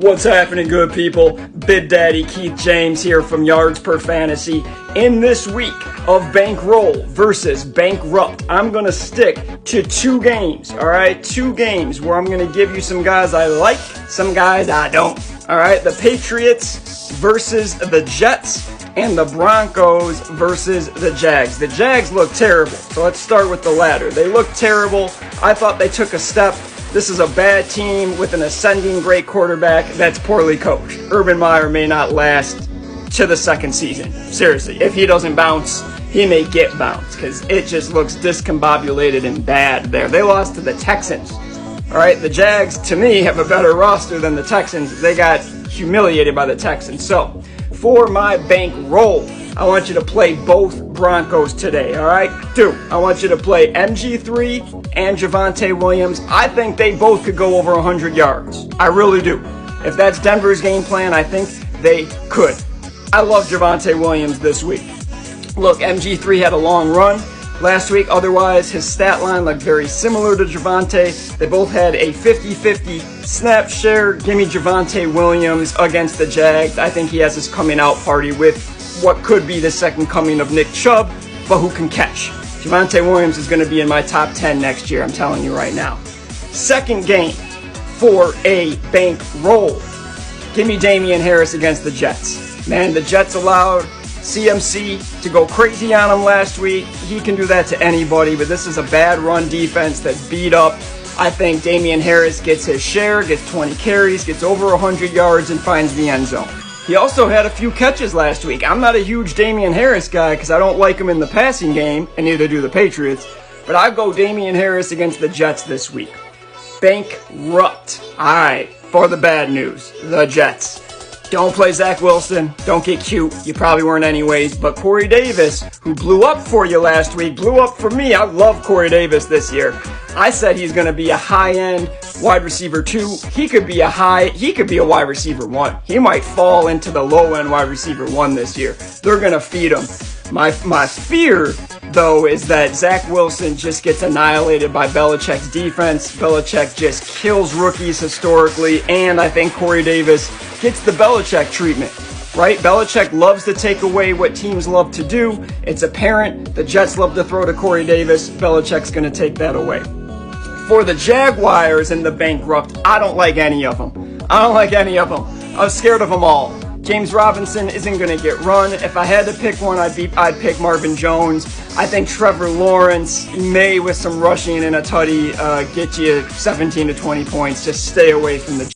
What's happening, good people? Big Daddy Keith James here from Yards Per Fantasy. In this week of Bankroll versus Bankrupt, I'm going to stick to two games, all right? Two games where I'm going to give you some guys I like, some guys I don't, all right? The Patriots versus the Jets and the Broncos versus the Jags. The Jags look terrible, so let's start with the latter. They look terrible. I thought they took a step. This is a bad team with an ascending great quarterback that's poorly coached. Urban Meyer may not last to the second season. Seriously, if he doesn't bounce, he may get bounced because it just looks discombobulated and bad there. They lost to the Texans. All right, the Jags, to me, have a better roster than the Texans. They got humiliated by the Texans. So, for my bankroll, I want you to play both Broncos today, all right? I want you to play MG3 and Javonte Williams. I think they both could go over 100 yards. I really do. If that's Denver's game plan, I think they could. I love Javonte Williams this week. Look, MG3 had a long run last week. Otherwise, his stat line looked very similar to Javonte. They both had a 50-50 snap share. Give me Javonte Williams against the Jags. I think he has his coming out party with what could be the second coming of Nick Chubb, but who can catch. Javonte Williams is going to be in my top 10 next year, I'm telling you right now. Second game for a bankroll. Give me Damian Harris against the Jets. Man, the Jets allowed CMC to go crazy on him last week. He can do that to anybody, but this is a bad run defense that's beat up. I think Damian Harris gets his share, gets 20 carries, gets over 100 yards, and finds the end zone. He also had a few catches last week. I'm not a huge Damien Harris guy because I don't like him in the passing game, and neither do the Patriots, but I go Damien Harris against the Jets this week. Bankrupt. All right, for the bad news, the Jets. Don't play Zach Wilson. Don't get cute. You probably weren't anyways. But Corey Davis, who blew up for you last week, blew up for me. I love Corey Davis this year. I said he's going to be a high-end wide receiver 2. He could be a wide receiver 1. He might fall into the low-end wide receiver 1 this year. They're going to feed him. My fear, though, is that Zach Wilson just gets annihilated by Belichick's defense. Belichick just kills rookies historically, and I think Corey Davis gets the Belichick treatment, right? Belichick loves to take away what teams love to do. It's apparent the Jets love to throw to Corey Davis. Belichick's going to take that away. For the Jaguars and the Bankrupt, I don't like any of them. I'm scared of them all. James Robinson isn't going to get run. If I had to pick one, I'd pick Marvin Jones. I think Trevor Lawrence may, with some rushing and a tutty, get you 17 to 20 points. Just stay away from the